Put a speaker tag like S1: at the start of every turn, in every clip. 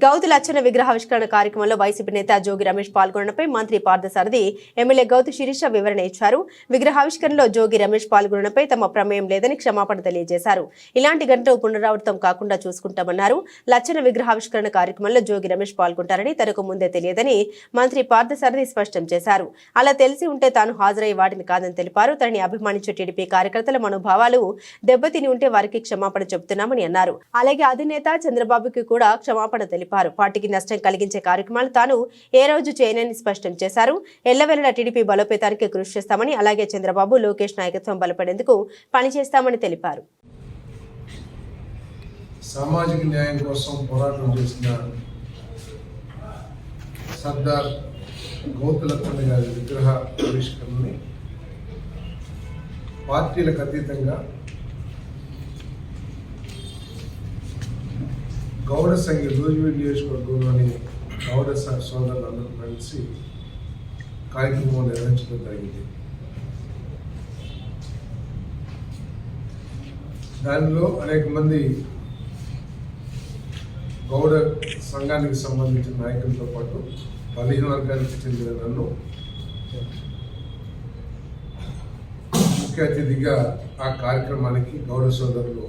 S1: గౌతు లచ్చన్న విగ్రహావిష్కరణ కార్యక్రమంలో వైసీపీ నేత జోగి రమేష్ పాల్గొనడంపై మంత్రి పార్థసారథి ఎమ్మెల్యే గౌతు శిరీష వివరణ ఇచ్చారు. విగ్రహావిష్కరణలో జోగి రమేష్ పాల్గొనడంపై తమ ప్రమేయం లేదని క్షమాపణ తెలియజేశారు. ఇలాంటి ఘటనలు పునరావృతం కాకుండా చూసుకుంటామన్నారు. లచ్చన్న విగ్రహావిష్కరణ కార్యక్రమంలో జోగి రమేష్ పాల్గొంటారని తనకు ముందే తెలియదని మంత్రి పార్థసారథి స్పష్టం చేశారు. అలా తెలిసి ఉంటే తాను హాజరయ్యే వాటిని కాదని తెలిపారు. తనని అభిమానించే టీడీపీ కార్యకర్తల మనోభావాలు దెబ్బతిని ఉంటే వారికి క్షమాపణ చెబుతున్నామని అన్నారు. అలాగే అధినేత చంద్రబాబుకి కూడా క్షమాపణ తెలిపారు. పార్టీకి నష్టం కలిగించే కార్యక్రమాలు తాను ఏ రోజు చేయనని స్పష్టం చేశారు. ఎల్లవేళలా టీడీపీ బలోపేతానికి కృషి చేస్తామని, అలాగే చంద్రబాబు లోకేష్ నాయకత్వం బలపడేందుకు పనిచేస్తామని తెలిపారు.
S2: సామాజిక న్యాయం కోసం పోరాటం చేసిన సర్దార్ గౌతు లచ్చన్న గారి విగ్రహ ఆవిష్కరణని పార్టీలకు అతీతంగా గౌడ సంఘ రోజువీడి నియోజకవర్గంలోని గౌడ సోదరులందరూ కలిసి కార్యక్రమం నిర్వహించడం జరిగింది. దానిలో అనేక మంది గౌడ సంఘానికి సంబంధించిన నాయకులతో పాటు బలహీన వర్గానికి చెందిన నన్ను ముఖ్య అతిథిగా ఆ కార్యక్రమానికి గౌడ సోదరులు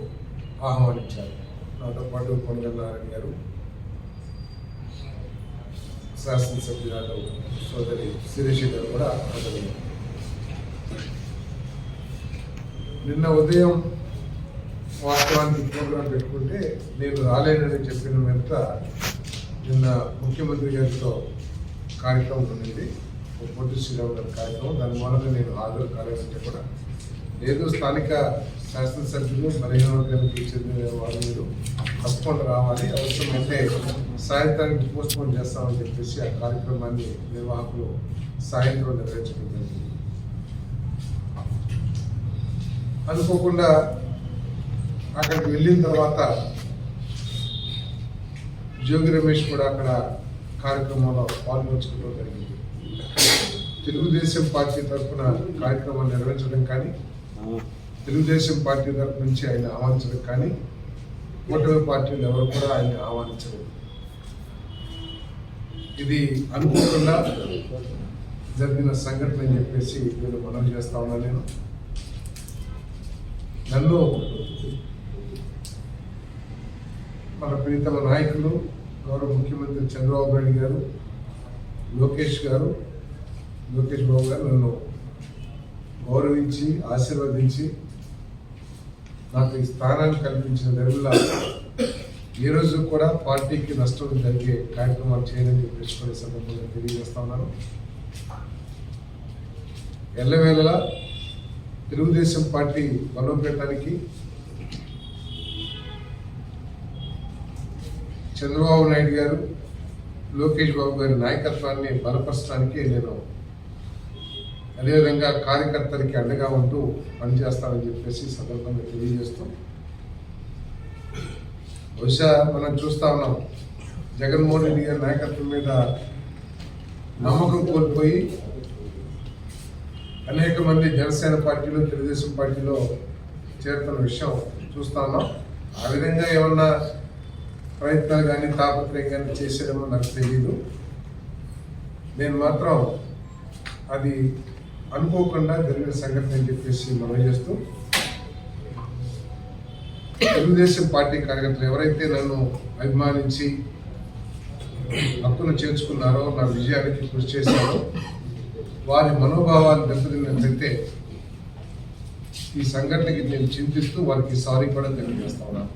S2: ఆహ్వానించారు. నాతో పాటు పొంగల్ నారాయణ గారు, శాసనసభ్యురాలు సోదరి శిరీష గారు కూడా హాజరయ్యారు. నిన్న ఉదయం వాస్తవానికి ప్రోగ్రాం పెట్టుకుంటే నేను రాలేనని చెప్పిన వెంట నిన్న ముఖ్యమంత్రి గారితో కార్యక్రమం ఉన్నది, పొట్టి శ్రీరామ్ గారి కార్యక్రమం. దాని మూలంగా నేను హాజరు కాలేదంటే కూడా లేదు, స్థానిక శాసనసభ్యులు బలహీన వర్గానికి చెందిన వారు మీరు తప్పకుండా రావాలి, అవసరమైతే సాయంత్రానికి పోస్ట్పోన్ చేస్తామని చెప్పేసి ఆ కార్యక్రమాన్ని నిర్వాహకులు సాయంత్రం నిర్వహించడం జరిగింది. అనుకోకుండా అక్కడికి వెళ్ళిన తర్వాత జోగి రమేష్ కూడా అక్కడ కార్యక్రమంలో పాల్గొంచుకోవడం జరిగింది. తెలుగుదేశం పార్టీ తరఫున కార్యక్రమాన్ని నిర్వహించడం కానీ, తెలుగుదేశం పార్టీ తరఫు నుంచి ఆయన ఆహ్వానించడం కానీ, కూటమి పార్టీలు ఎవరు కూడా ఆయన ఆహ్వానించలేదు. ఇది అనుకోకుండా జరిగిన సంఘటన అని చెప్పేసి నేను మనవి చేస్తా ఉన్నా. నేను నన్ను మన ప్రీతమ నాయకులు గౌరవ ముఖ్యమంత్రి చంద్రబాబు నాయుడు గారు, లోకేష్ బాబు గారు నన్ను గౌరవించి ఆశీర్వదించి నాకు ఈ స్థానాన్ని కల్పించిన దరిమిలా ఈ రోజు కూడా పార్టీకి నష్టం జరిగే కార్యక్రమాలు చేయని చెప్పేసి కూడా సందర్భంగా తెలియజేస్తా ఉన్నాను. ఎల్లవేళలా తెలుగుదేశం పార్టీ బలోపేతానికి చంద్రబాబు నాయుడు గారు, లోకేష్ బాబు గారి నాయకత్వాన్ని బలపరచడానికి నేను అదేవిధంగా కార్యకర్తలకి అండగా ఉంటూ పనిచేస్తానని చెప్పేసి సందర్భంగా తెలియజేస్తాం. బహుశా మనం చూస్తా ఉన్నాం, జగన్మోహన్ రెడ్డి గారి నాయకత్వం మీద నమ్మకం కోల్పోయి అనేక మంది జనసేన పార్టీలో, తెలుగుదేశం పార్టీలో చేరుతున్న విషయం చూస్తా ఉన్నాం. ఆ విధంగా ఏమన్నా ప్రయత్నాలు కానీ తాపత్రయం కానీ చేసేదేమో నాకు తెలియదు. నేను మాత్రం అది అనుకోకుండా జరిగిన సంఘటన అని చెప్పేసి మనం చేస్తూ, తెలుగుదేశం పార్టీ కార్యకర్తలు ఎవరైతే నన్ను అభిమానించి హక్కును చేర్చుకున్నారో, నా విజయానికి కృషి చేశారో, వారి మనోభావాలు దెబ్బతిన్నట్లయితే ఈ సంఘటనకి నేను చింతిస్తూ వారికి సారీ కూడా తెలియజేస్తా ఉన్నాను.